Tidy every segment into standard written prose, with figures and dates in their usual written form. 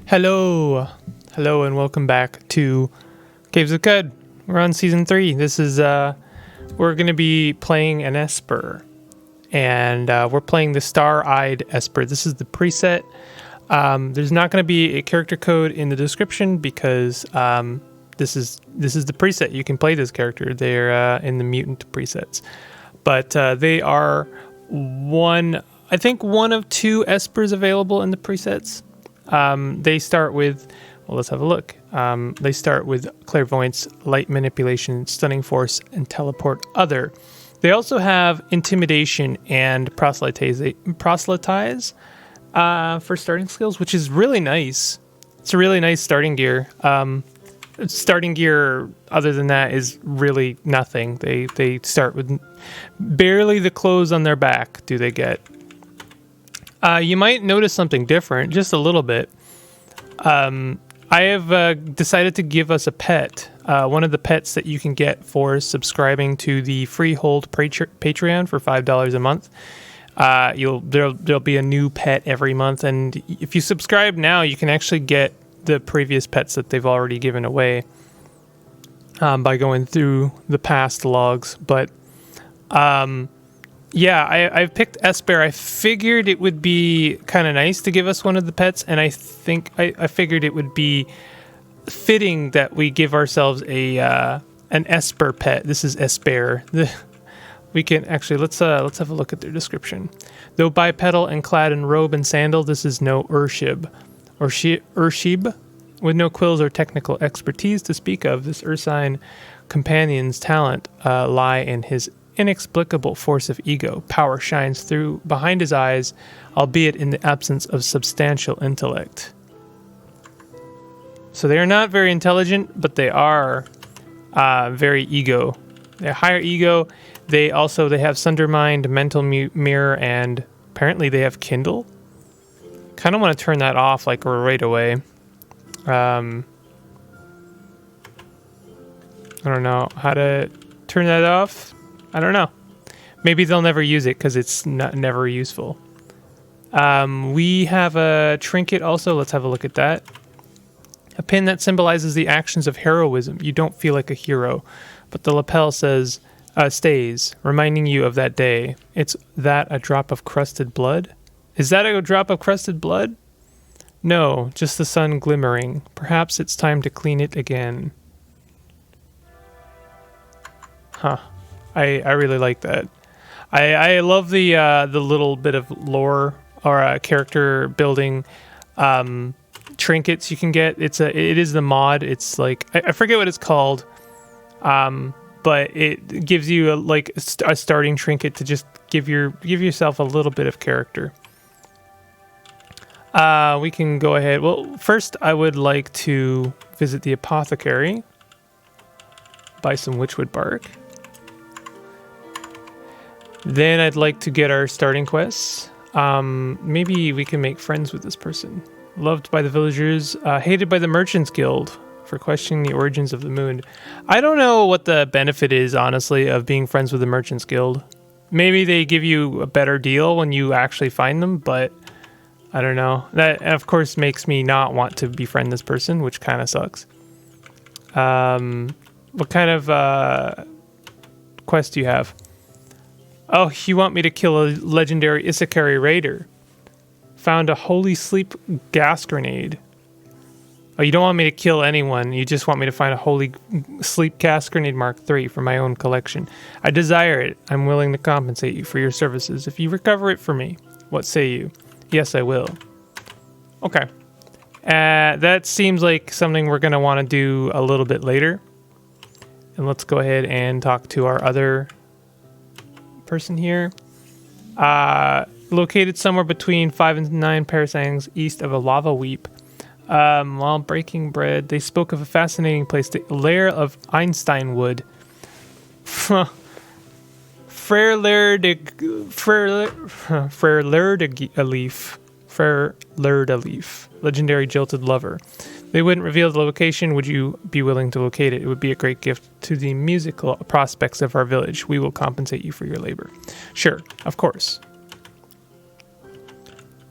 Hello, hello, and welcome back to Caves of Qud. We're on season 3. This is we're going to be playing an Esper, and we're playing the Star-Eyed Esper. This is the preset. There's not going to be a character code in the description because this is the preset. You can play this character. They're in the mutant presets, but they are one of two Espers available in the presets. They start with, well, let's have a look. They start with Clairvoyance, Light Manipulation, Stunning Force, and Teleport Other. They also have Intimidation and Proselytize for starting skills, which is really nice. It's a really nice starting gear. Starting gear, other than that, is really nothing. They start with barely the clothes on their back do they get. You might notice something different, just a little bit. I have decided to give us a pet, one of the pets that you can get for subscribing to the Freehold Patreon for $5 a month. There'll be a new pet every month, and if you subscribe now, you can actually get the previous pets that they've already given away by going through the past logs. But yeah, I've picked Esper. I figured it would be kind of nice to give us one of the pets, and I think I figured it would be fitting that we give ourselves an Esper pet. This is Esper. We can actually let's have a look at their description. Though bipedal and clad in robe and sandal, this is no Urshib with no quills or technical expertise to speak of. This Ursine companion's talent lie in his inexplicable force of ego. Power shines through behind his eyes, albeit in the absence of substantial intellect. So they are not very intelligent, but they are very ego. They're higher ego. They have Sundermind, Mental Mirror, and apparently they have Kindle. Kind of want to turn that off like right away. I don't know how to turn that off. I don't know. Maybe they'll never use it because it's never useful. We have a trinket also. Let's have a look at that. A pin that symbolizes the actions of heroism. You don't feel like a hero, but the lapel says, stays, reminding you of that day. It's that a drop of crusted blood? Is that a drop of crusted blood? No, just the sun glimmering. Perhaps it's time to clean it again. Huh. I really like that. I love the little bit of lore or character building trinkets you can get. It is the mod. It's like I forget what it's called, but it gives you a starting trinket to just give yourself a little bit of character. We can go ahead. Well, first I would like to visit the apothecary, buy some witchwood bark. Then I'd like to get our starting quests. Maybe we can make friends with this person. Loved by the villagers, hated by the Merchants Guild for questioning the origins of the moon. I don't know what the benefit is, honestly, of being friends with the Merchants Guild. Maybe they give you a better deal when you actually find them, but I don't know. That, of course, makes me not want to befriend this person, which kind of sucks. What kind of quest do you have? Oh, you want me to kill a legendary Isakari raider. Found a holy sleep gas grenade. Oh, you don't want me to kill anyone. You just want me to find a holy sleep gas grenade Mark III for my own collection. I desire it. I'm willing to compensate you for your services if you recover it for me. What say you? Yes, I will. Okay. That seems like something we're going to want to do a little bit later. And let's go ahead and talk to our other person here. Located somewhere between 5 and 9 parasangs east of a lava weep. While breaking bread, they spoke of a fascinating place, the lair of Einstein wood. Frere Leaf, legendary jilted lover. They wouldn't reveal the location. Would you be willing to locate it? It would be a great gift to the musical prospects of our village. We will compensate you for your labor. Sure, of course.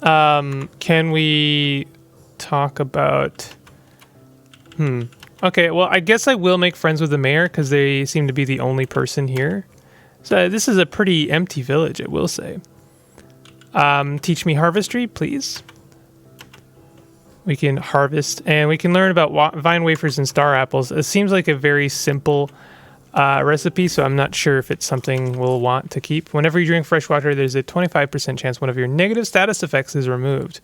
Can we talk about... Okay, well, I guess I will make friends with the mayor because they seem to be the only person here. So this is a pretty empty village, I will say. Teach me harvestry, please. We can harvest, and we can learn about vine wafers and star apples. It seems like a very simple recipe, so I'm not sure if it's something we'll want to keep. Whenever you drink fresh water, there's a 25% chance one of your negative status effects is removed.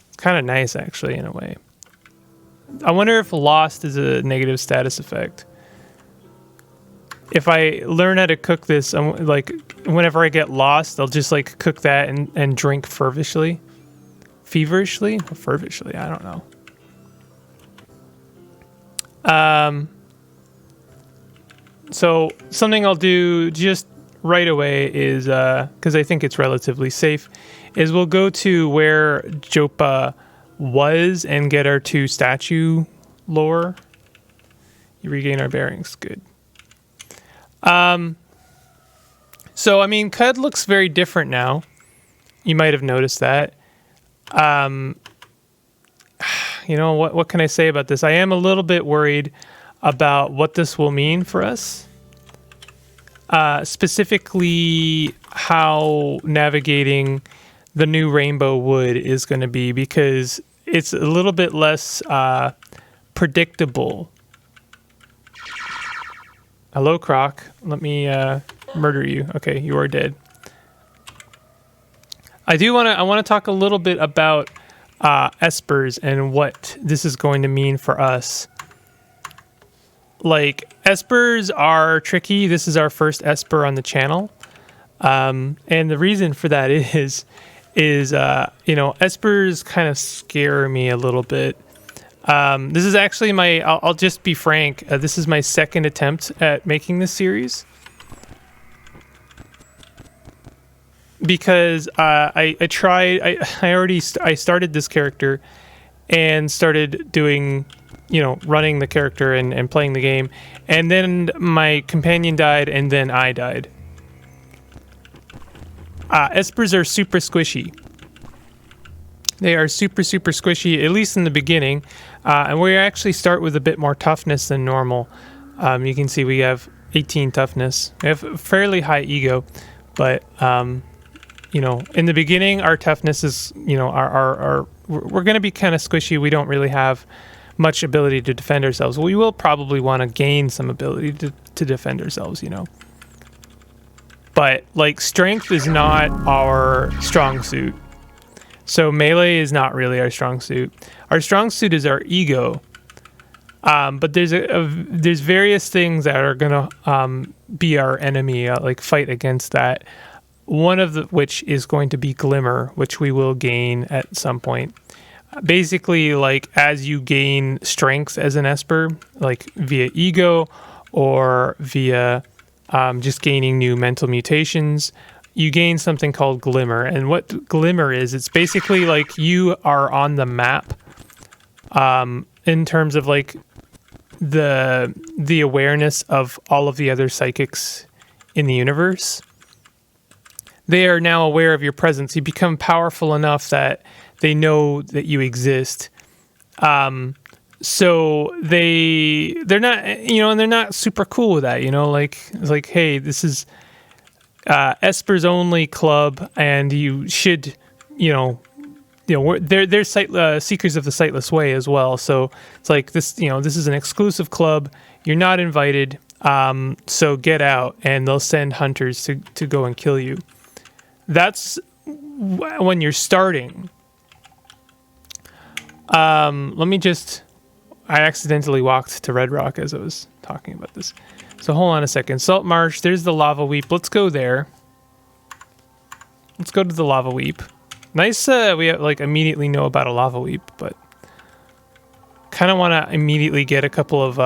It's kind of nice, actually, in a way. I wonder if lost is a negative status effect. If I learn how to cook this, like, whenever I get lost, I'll just, like, cook that and drink feverishly. Feverishly? Or fervishly? I don't know. So something I'll do just right away is, because I think it's relatively safe, is we'll go to where Jopa was and get our 2 statue lore. You regain our bearings. Good. So, I mean, Qud looks very different now. You might have noticed that. You know, what can I say about this? I am a little bit worried about what this will mean for us. Specifically, how navigating the new Rainbow Wood is going to be, because it's a little bit less predictable. Hello, Croc. Let me murder you. Okay, you are dead. I want to talk a little bit about espers and what this is going to mean for us. Like, espers are tricky. This is our first esper on the channel. And the reason for that is you know, espers kind of scare me a little bit. This is actually I'll just be frank, this is my second attempt at making this series. Because I started this character and started doing, you know, running the character and playing the game, and then my companion died, and then I died. Espers are super squishy. They are super squishy, at least in the beginning, and we actually start with a bit more toughness than normal. You can see we have 18 toughness. We have a fairly high ego, but you know, in the beginning, our toughness is, you know, we're going to be kind of squishy. We don't really have much ability to defend ourselves. We will probably want to gain some ability to defend ourselves, you know. But, like, strength is not our strong suit. So melee is not really our strong suit. Our strong suit is our ego. But there's various things that are going to be our enemy, like fight against that. One of which is going to be Glimmer, which we will gain at some point. Basically, like, as you gain strength as an Esper, like via ego or via just gaining new mental mutations, you gain something called Glimmer. And what Glimmer is, it's basically like you are on the map in terms of like the awareness of all of the other psychics in the universe. They are now aware of your presence. You become powerful enough that they know that you exist. So they're not, you know, and they're not super cool with that, you know, like, it's like, hey, this is Esper's only club, and you should, you know, they're seekers of the sightless way as well. So it's like this, you know, this is an exclusive club. You're not invited. So get out, and they'll send hunters to go and kill you. That's when you're starting. I accidentally walked to Red Rock as I was talking about this. So hold on a second. Salt Marsh, there's the Lava Weep. Let's go there. Let's go to the Lava Weep. Nice, we like immediately know about a Lava Weep, but kind of want to immediately get a couple of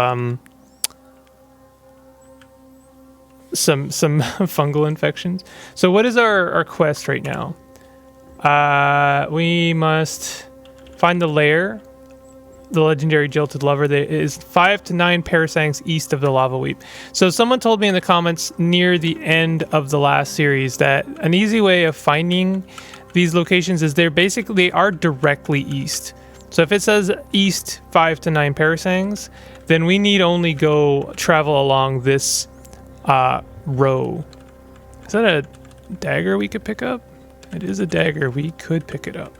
some fungal infections. So what is our quest right now? We must find the lair, the legendary jilted lover. There is 5 to 9 parasangs east of the Lava Weep. So someone told me in the comments near the end of the last series that an easy way of finding these locations is they are directly east. So if it says east 5 to 9 parasangs, then we need only go travel along this row. Is that a dagger we could pick up? It is a dagger. We could pick it up.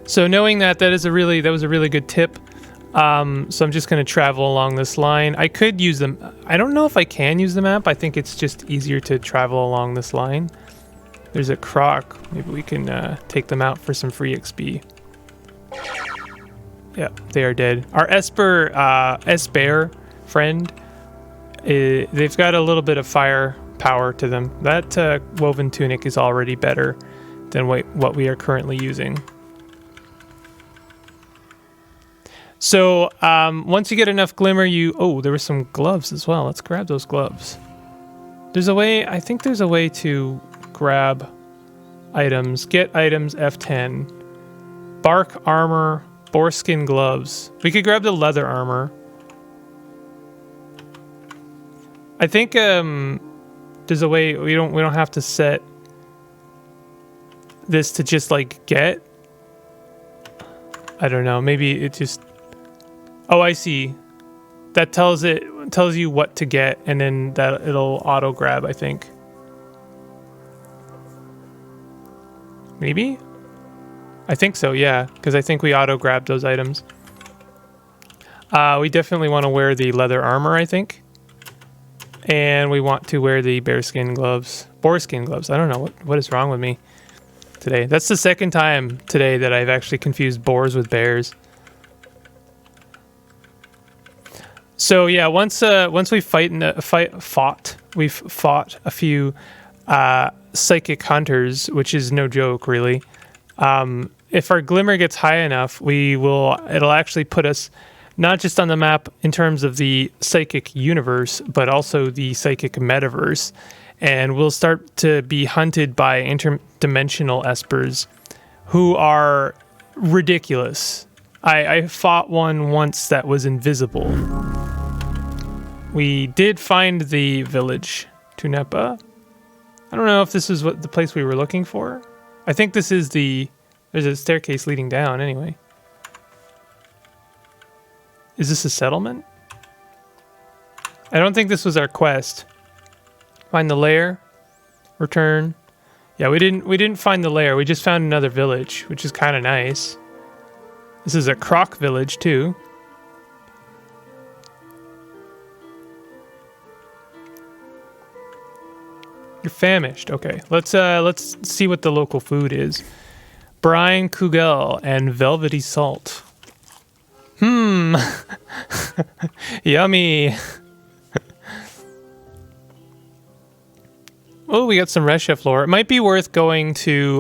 So knowing that, that was a really good tip. So I'm just going to travel along this line. I could use them. I don't know if I can use the map. I think it's just easier to travel along this line. There's a croc. Maybe we can take them out for some free XP. Yeah, they are dead. Our Esper friend, they've got a little bit of fire power to them. That woven tunic is already better than what we are currently using. So once you get enough glimmer, oh, there were some gloves as well. Let's grab those gloves. There's a way, I think there's a way to grab items. Get items F10. Bark armor, boarskin gloves. We could grab the leather armor. I think there's a way we don't have to set this to just like get. I don't know. Maybe it just. Oh, I see. That tells you what to get, and then that it'll auto grab, I think. Maybe? I think so, yeah, because I think we auto grab those items. We definitely want to wear the leather armor, I think. And we want to wear the boarskin gloves. I don't know what is wrong with me today. That's the second time today that I've actually confused boars with bears. So yeah, once we've fought a few psychic hunters, which is no joke really. If our glimmer gets high enough, it'll actually put us not just on the map in terms of the psychic universe, but also the psychic metaverse, and we'll start to be hunted by interdimensional espers who are ridiculous. I fought one once that was invisible. We did find the village, Tunepa. I don't know if this is the place we were looking for. I think this is there's a staircase leading down anyway. Is this a settlement? I don't think this was our quest. Find the lair, return. Yeah, we didn't find the lair. We just found another village, which is kind of nice. This is a croc village too. You're famished. Okay, let's see what the local food is. Brine kugel and velvety salt. Yummy. Oh, we got some red chef lore. It might be worth going to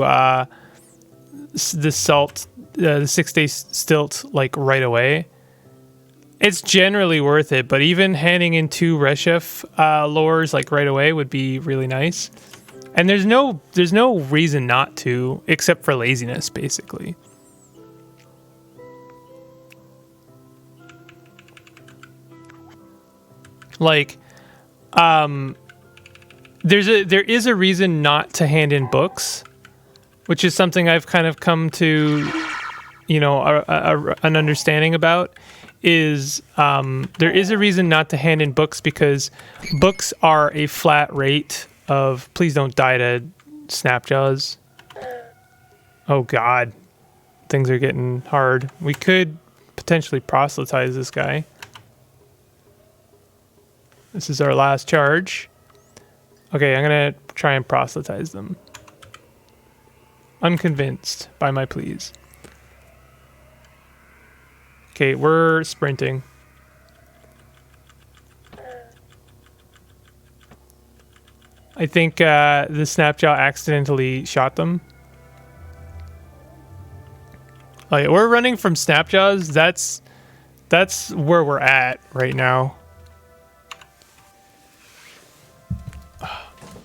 the salt, the 6-day stilt, like right away. It's generally worth it, but even handing in 2 red chef lores like right away would be really nice. And there's no reason not to, except for laziness, basically. Like, there is a reason not to hand in books, which is something I've kind of come to, an understanding about. Is there is a reason not to hand in books because books are a flat rate of. Please don't die to snapjaws. Oh God, things are getting hard. We could potentially proselytize this guy. This is our last charge. Okay, I'm gonna try and proselytize them. Unconvinced by my pleas. Okay, we're sprinting. I think the snapjaw accidentally shot them. Like, we're running from snapjaws. That's where we're at right now.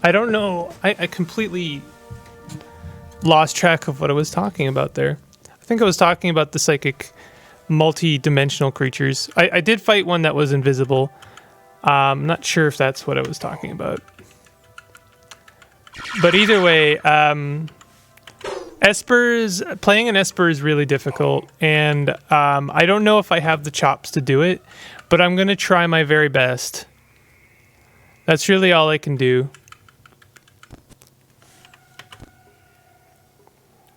I don't know. I completely lost track of what I was talking about there. I think I was talking about the psychic multi-dimensional creatures. I did fight one that was invisible. I'm not sure if that's what I was talking about. But either way, Playing an Esper is really difficult, and I don't know if I have the chops to do it, but I'm going to try my very best. That's really all I can do.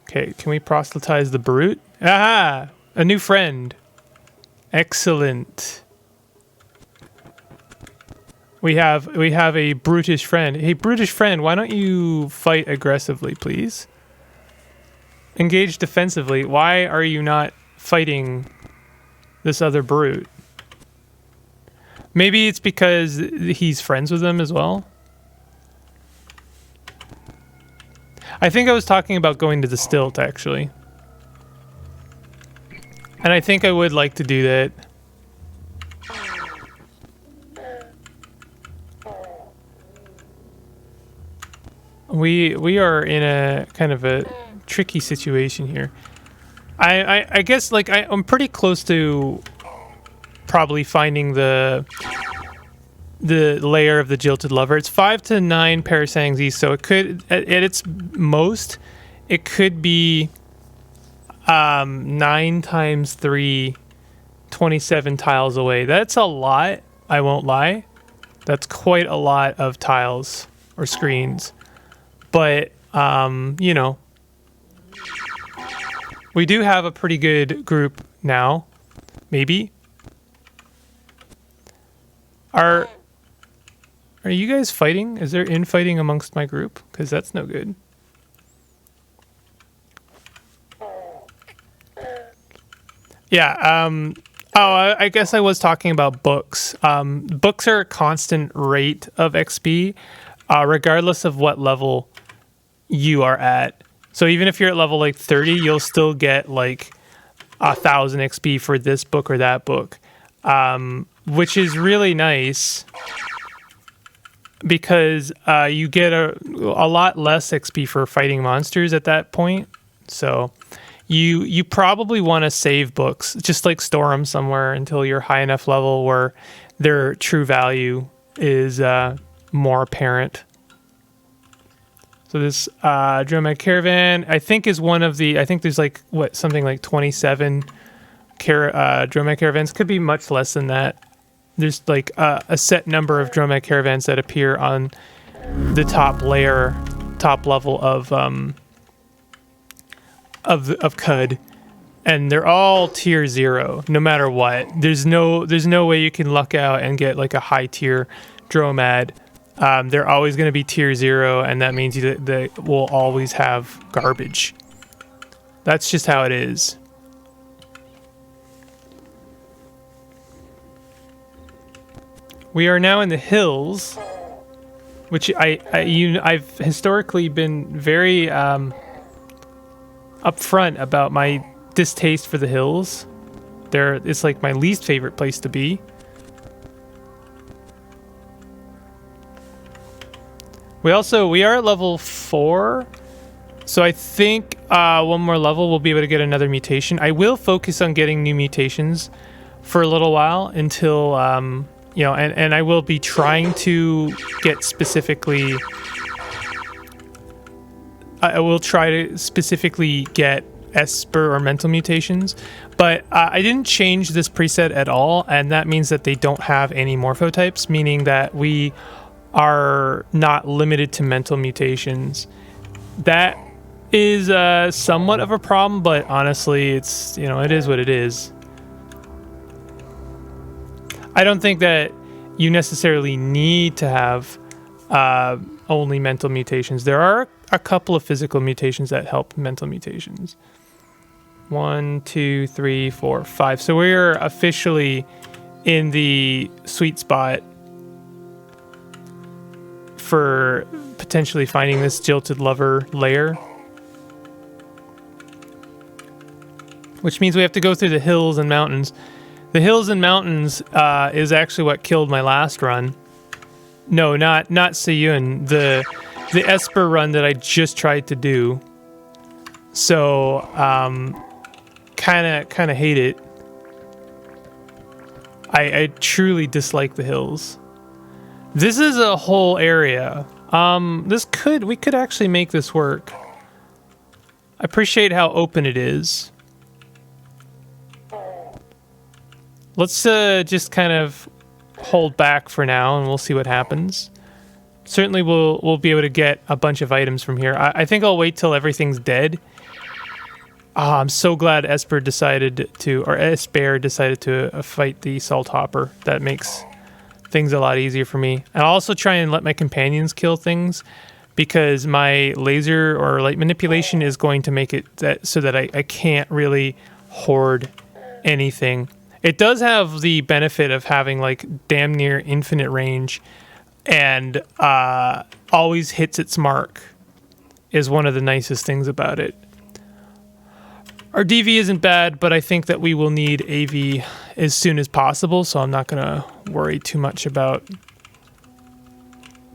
Okay, can we proselytize the brute? Aha! A new friend. Excellent. We have a brutish friend. Hey, brutish friend, why don't you fight aggressively, please? Engage defensively. Why are you not fighting this other brute? Maybe it's because he's friends with them as well. I think I was talking about going to the stilt, actually. And I think I would like to do that. We are in a kind of a tricky situation here. I guess like I'm pretty close to probably finding the layer of the jilted lover. It's 5 to 9 parasangs east, so it could at its most it could be 9 times 3, 27 tiles away. That's a lot, I won't lie. That's quite a lot of tiles or screens. But you know, we do have a pretty good group now. Maybe. Are you guys fighting? Is there infighting amongst my group? Because that's no good. Yeah, oh, I guess I was talking about books. Books are a constant rate of XP, regardless of what level you are at. So even if you're at level like 30, you'll still get like 1,000 XP for this book or that book, which is really nice because you get a lot less XP for fighting monsters at that point. So you probably want to save books, just like store them somewhere until you're high enough level where their true value is more apparent. So this Dromad Caravan, I think, is one of the... I think there's like, what, something like 27 Dromad Caravans. Could be much less than that. There's like a set number of Dromad Caravans that appear on the top layer, top level of Qud. And they're all tier 0, no matter what. There's no way you can luck out and get like a high tier Dromad. They're always going to be tier 0, and that means they will always have garbage. That's just how it is. We are now in the hills, which I've historically been very upfront about my distaste for the hills. It's like my least favorite place to be. We are at level 4, so I think one more level we'll be able to get another mutation. I will focus on getting new mutations for a little while until, you know, and I will be trying to get specifically... I will try to specifically get Esper or mental mutations, but I didn't change this preset at all, and that means that they don't have any morphotypes, meaning that we are not limited to mental mutations. That is somewhat of a problem, but honestly, it's, you know, it is what it is. I don't think that you necessarily need to have only mental mutations. There are a couple of physical mutations that help mental mutations. 1, 2, 3, 4, 5. So we're officially in the sweet spot for potentially finding this jilted lover lair, which means we have to go through the hills and mountains. The hills and mountains is actually what killed my last run. No, not Seyun, the Esper run that I just tried to do. So kind of hate it. I truly dislike the hills. This is a whole area. We could actually make this work. I appreciate how open it is. Let's just kind of hold back for now, and we'll see what happens. Certainly, we'll be able to get a bunch of items from here. I think I'll wait till everything's dead. Ah, I'm so glad Esper decided to fight the Salt Hopper. That makes things a lot easier for me. And I'll also try and let my companions kill things, because my laser or light manipulation is going to make it so that I can't really hoard anything. It does have the benefit of having like damn near infinite range, and always hits its mark is one of the nicest things about it. Our DV isn't bad, but I think that we will need AV as soon as possible, so I'm not going to worry too much about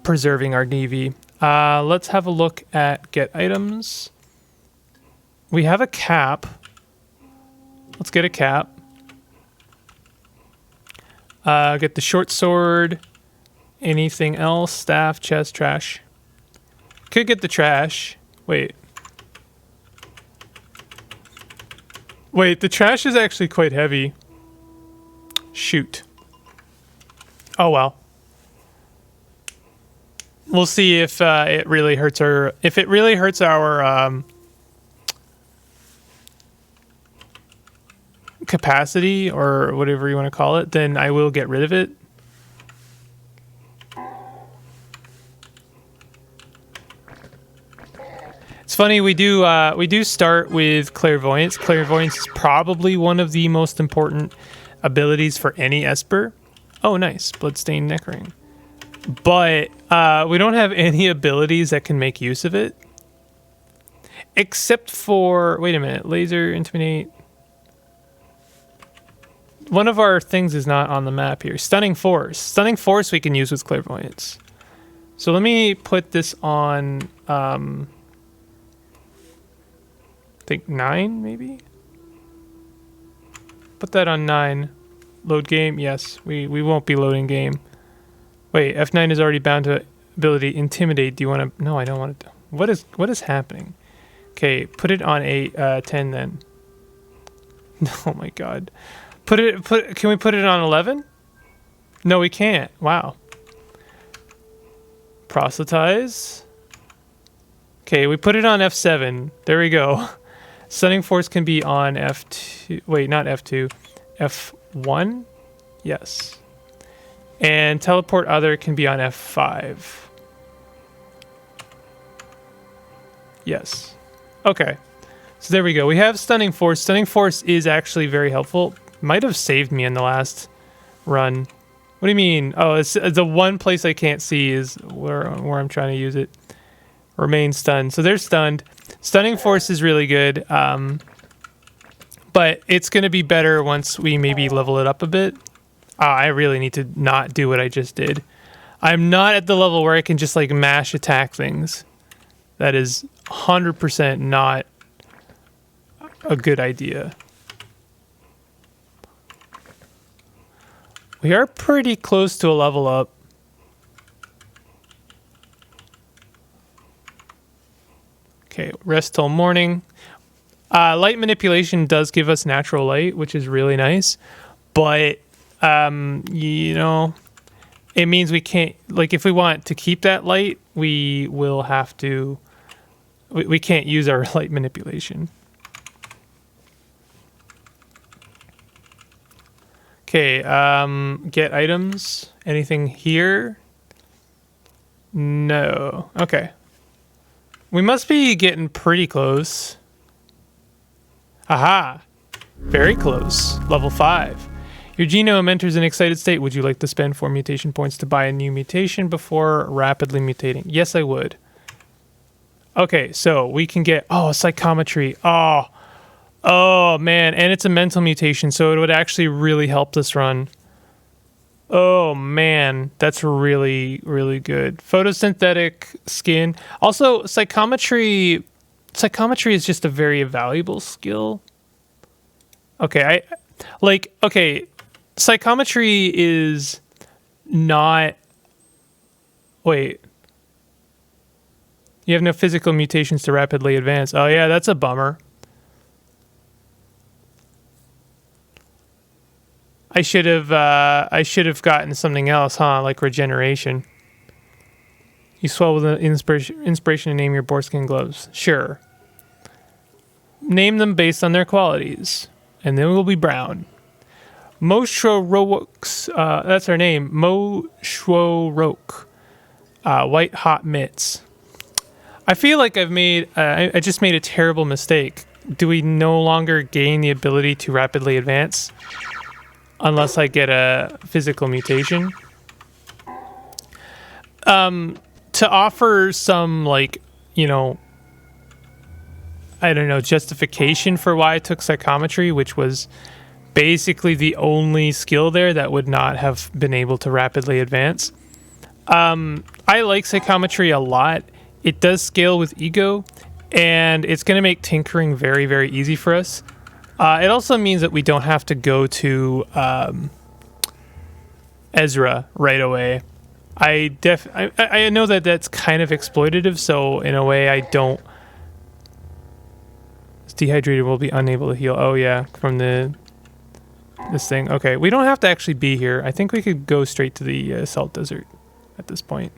preserving our DV. Let's have a look at get items. We have a cap. Let's get a cap. Get the short sword. Anything else? Staff, chest, trash. Could get the trash. Wait, the trash is actually quite heavy. Shoot. Oh well. We'll see if it really hurts our... If it really hurts our capacity, or whatever you want to call it, then I will get rid of it. It's funny, we do start with clairvoyance. Clairvoyance is probably one of the most important abilities for any Esper. Oh, nice. Bloodstained neck ring. But we don't have any abilities that can make use of it. Except for... Wait a minute. Laser, intimidate... One of our things is not on the map here. Stunning Force. Stunning Force we can use with clairvoyance. So let me put this on... I think 9, maybe? Put that on 9. Load game? Yes. We won't be loading game. Wait, F9 is already bound to ability Intimidate. Do you want to... No, I don't want to... What is happening? Okay, put it on a 10 then. Oh my god. Can we put it on 11? No, we can't. Wow. Proselytize. Okay, we put it on F7. There we go. Stunning Force can be on F2. Wait, not F2. F1? Yes. And Teleport Other can be on F5. Yes. Okay. So there we go. We have Stunning Force. Stunning Force is actually very helpful. Might have saved me in the last run. What do you mean? Oh, it's the one place I can't see is where I'm trying to use it. Remain stunned. So they're stunned. Stunning Force is really good. But it's going to be better once we maybe level it up a bit. I really need to not do what I just did. I'm not at the level where I can just like mash attack things. That is 100% not a good idea. We are pretty close to a level up. Okay, rest till morning. Light manipulation does give us natural light, which is really nice. But, you know, it means we can't... Like, if we want to keep that light, we will have to... We can't use our light manipulation. Okay, get items. Anything here? No. Okay. We must be getting pretty close. Aha! Very close. Level 5. Your genome enters an excited state. Would you like to spend 4 mutation points to buy a new mutation before rapidly mutating? Yes, I would. Okay, so we can get... Oh, psychometry. Oh, man. And it's a mental mutation, so it would actually really help this run. Oh, man. That's really, really good. Photosynthetic skin. Also, psychometry... Psychometry is just a very valuable skill. Okay, psychometry is not... Wait. You have no physical mutations to rapidly advance. Oh yeah, that's a bummer. I should have gotten something else, huh? Like regeneration. You swell with an inspiration to name your boarskin gloves. Sure. Name them based on their qualities, and then we'll be brown. Moshorok's, that's her name. Moshorok. White hot mitts. I feel like I just made a terrible mistake. Do we no longer gain the ability to rapidly advance unless I get a physical mutation? To offer some, like, you know, I don't know, justification for why I took psychometry, which was basically the only skill there that would not have been able to rapidly advance. I like psychometry a lot. It does scale with ego, and it's going to make tinkering very, very easy for us. It also means that we don't have to go to Ezra right away. I know that that's kind of exploitative, so in a way I don't... It's dehydrated, will be unable to heal. Oh yeah, from this thing. Okay, we don't have to actually be here. I think we could go straight to the salt desert at this point.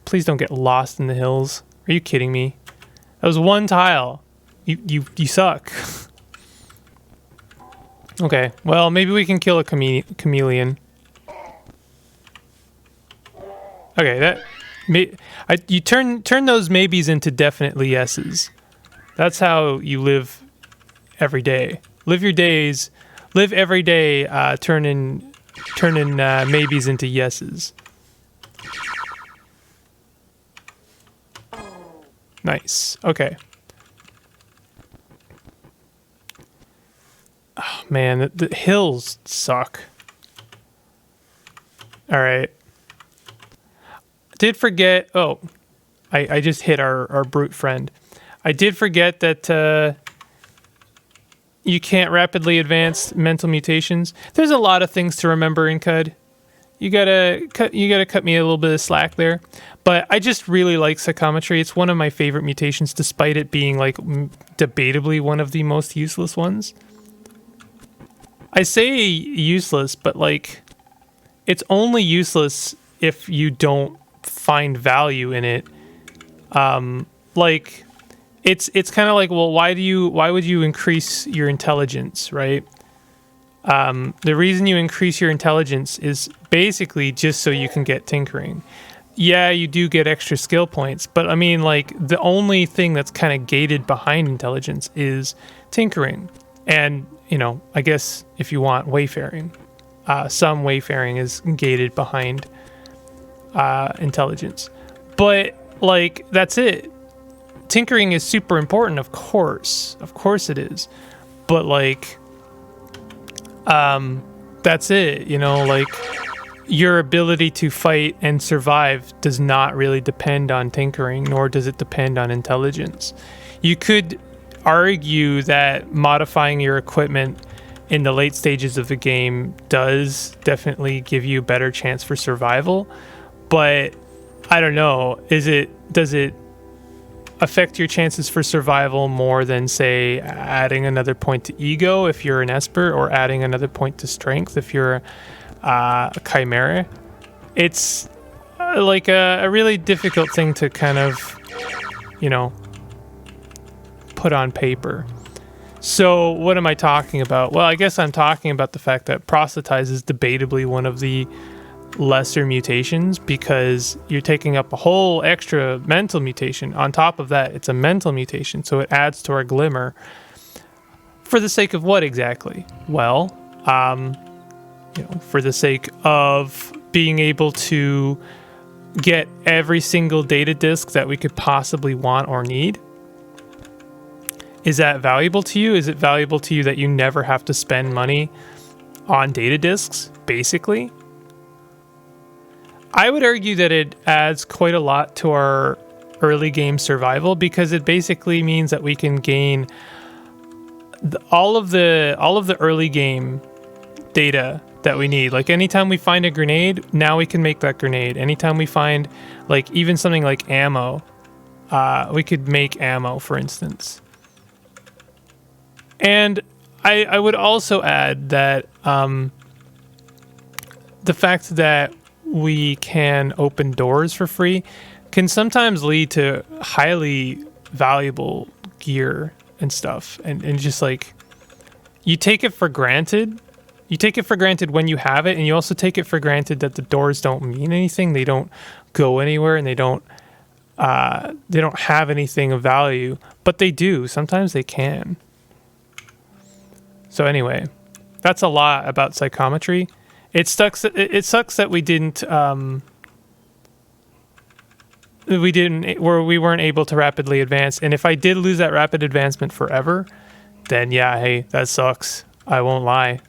Please don't get lost in the hills. Are you kidding me? That was one tile. You suck. Okay, well, maybe we can kill a chameleon. Okay, you turn those maybes into definitely yeses. That's how you live every day. Live every day turning maybes into yeses. Nice. Okay. Oh, man, the hills suck. All right. Did forget... Oh, I just hit our brute friend. I did forget that you can't rapidly advance mental mutations. There's a lot of things to remember in CUD. You gotta cut me a little bit of slack there. But I just really like psychometry. It's one of my favorite mutations, despite it being like debatably one of the most useless ones. I say useless, but like it's only useless if you don't find value in it. Like it's kind of like, well, why would you increase your intelligence, right? The reason you increase your intelligence is basically just so you can get tinkering. Yeah, you do get extra skill points, but I mean, like, the only thing that's kind of gated behind intelligence is tinkering. And, you know, I guess if you want wayfaring, some wayfaring is gated behind intelligence. But, like, that's it. Tinkering is super important, of course. Of course it is. But, like, that's it, you know, like... Your ability to fight and survive does not really depend on tinkering, nor does it depend on intelligence. You could argue that modifying your equipment in the late stages of the game does definitely give you a better chance for survival, but I don't know, does it affect your chances for survival more than, say, adding another point to ego if you're an Esper, or adding another point to strength if you're a Chimera? It's like a really difficult thing to kind of, you know, put on paper. So what am I talking about? Well, I guess I'm talking about the fact that proselytize is debatably one of the lesser mutations, because you're taking up a whole extra mental mutation. On top of that, it's a mental mutation, so it adds to our glimmer. For the sake of what exactly? Well, you know, for the sake of being able to get every single data disk that we could possibly want or need. Is that valuable to you? Is it valuable to you that you never have to spend money on data disks, basically? I would argue that it adds quite a lot to our early game survival, because it basically means that we can gain all of the early game data that we need. Like, anytime we find a grenade, now we can make that grenade. Anytime we find, like, even something like ammo, We could make ammo, for instance. And I would also add that the fact that we can open doors for free can sometimes lead to highly valuable gear and stuff. And just like, you take it for granted. You take it for granted when you have it, and you also take it for granted that the doors don't mean anything. They don't go anywhere, and they don't have anything of value, but they do. Sometimes they can. So anyway, that's a lot about psychometry. It sucks that we weren't able to rapidly advance. And if I did lose that rapid advancement forever, then yeah, hey, that sucks. I won't lie.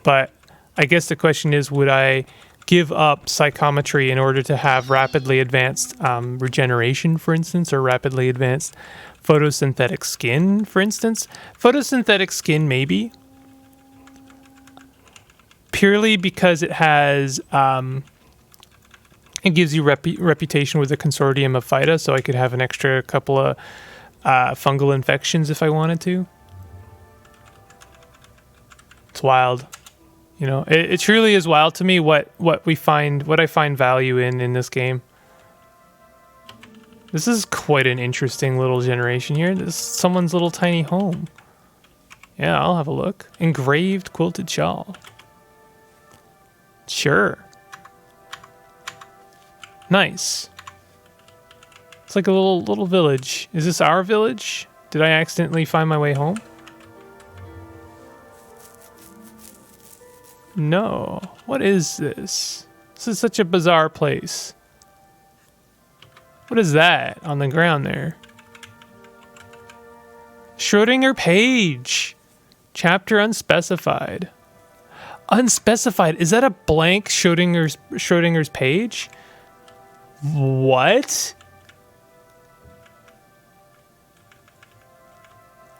But I guess the question is, would I give up psychometry in order to have rapidly advanced regeneration, for instance, or rapidly advanced photosynthetic skin, for instance? Photosynthetic skin, maybe. Purely because it has, it gives you reputation with the consortium of Phyta, so I could have an extra couple of fungal infections if I wanted to. It's wild. You know, it truly is wild to me what I find value in this game. This is quite an interesting little generation here. This is someone's little tiny home. Yeah, I'll have a look. Engraved quilted shawl. Sure. Nice. It's like a little village. Is this our village? Did I accidentally find my way home? No. What is this? This is such a bizarre place. What is that on the ground there? Schrödinger page. Chapter unspecified. Unspecified. Is that a blank Schrödinger's page? What?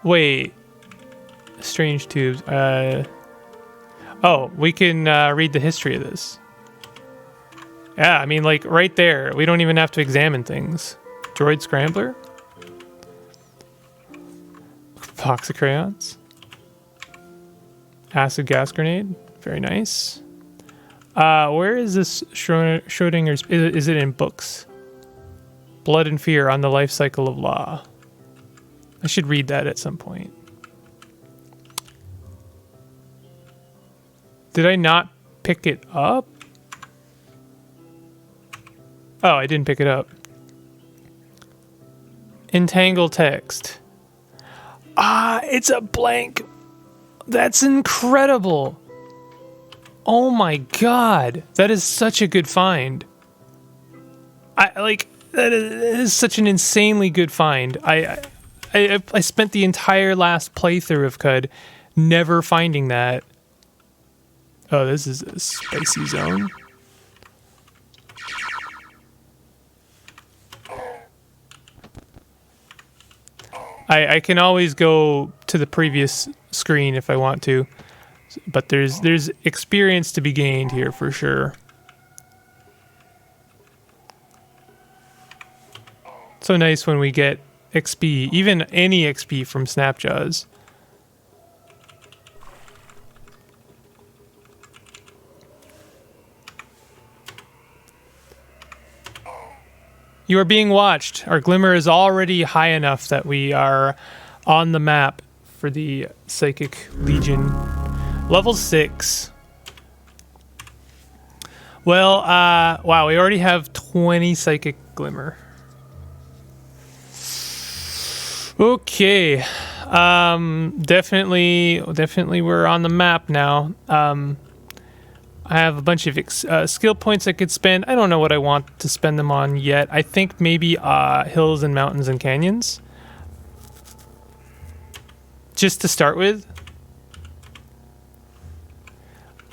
Wait. Strange tubes. Oh, we can read the history of this. Yeah, I mean, like, right there. We don't even have to examine things. Droid scrambler. Box of crayons. Acid gas grenade. Very nice. Where is this Schrödinger's... Is it in books? Blood and Fear on the Life Cycle of Law. I should read that at some point. Did I not pick it up? Oh, I didn't pick it up. Entangle text. Ah, it's a blank. That's incredible. Oh my god. That is such a good find. That is such an insanely good find. I spent the entire last playthrough of Qud never finding that. Oh, this is a spicy zone. I can always go to the previous screen if I want to, but there's experience to be gained here for sure. So nice when we get XP, even any XP from Snapjaws. You are being watched. Our glimmer is already high enough that we are on the map for the Psychic Legion. Level 6. Well, wow, we already have 20 Psychic Glimmer. Okay. Definitely we're on the map now. I have a bunch of skill points I could spend. I don't know what I want to spend them on yet. I think maybe hills and mountains and canyons. Just to start with.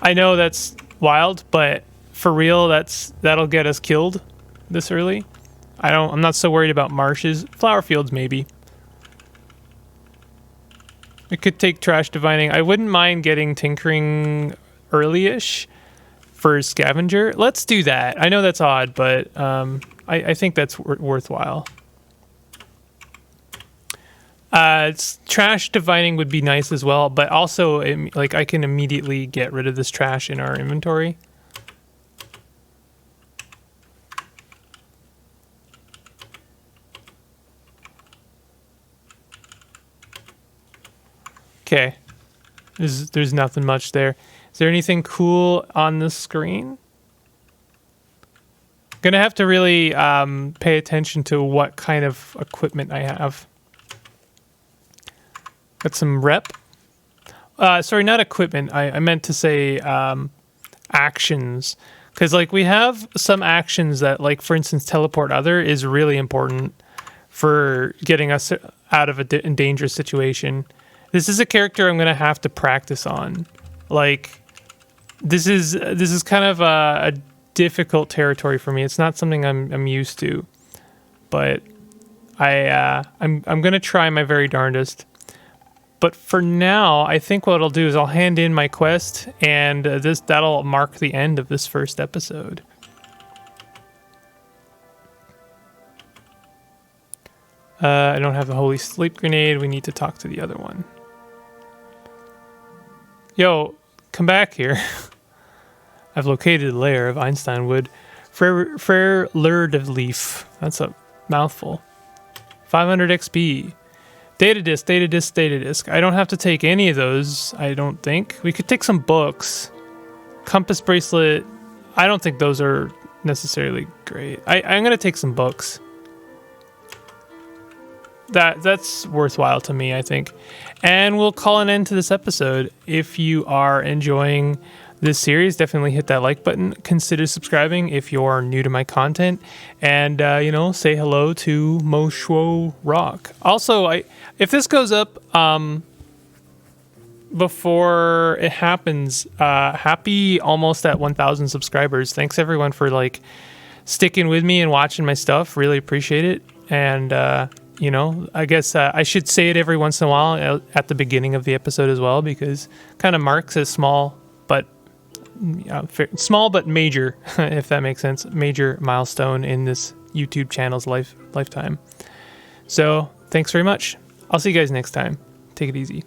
I know that's wild, but for real, that'll get us killed this early. I'm not so worried about marshes. Flower fields, maybe. It could take trash divining. I wouldn't mind getting tinkering early-ish for scavenger. Let's do that. I know that's odd, but I think that's worthwhile. It's trash dividing would be nice as well, but also like I can immediately get rid of this trash in our inventory. Okay, there's nothing much there. Is there anything cool on the screen? Gonna have to really pay attention to what kind of equipment I have. Got some rep. Sorry, not equipment. I meant to say actions. Because like we have some actions that, like for instance, teleport other is really important for getting us out of a dangerous situation. This is a character I'm gonna have to practice on. Like this is kind of a difficult territory for me. It's not something I'm used to, but I'm gonna try my very darndest. But for now, I think what I'll do is I'll hand in my quest, and that'll mark the end of this first episode. I don't have the Holy Sleep Grenade. We need to talk to the other one. Yo, come back here. I've located the lair of Einstein wood. Frere Lure de Leaf. That's a mouthful. 500 XP. Data disk, data disk, data disk. I don't have to take any of those, I don't think. We could take some books. Compass bracelet. I don't think those are necessarily great. I'm going to take some books. That's worthwhile to me, I think. And we'll call an end to this episode. If you are enjoying this series, definitely hit that like button. Consider subscribing if you're new to my content, and say hello to Moshwo Rock. Also, if this goes up before it happens, happy almost at 1,000 subscribers. Thanks everyone for like sticking with me and watching my stuff. Really appreciate it. And I guess I should say it every once in a while at the beginning of the episode as well, because kind of marks a small but major, if that makes sense, major milestone in this YouTube channel's lifetime. So thanks very much. I'll see you guys next time. Take it easy.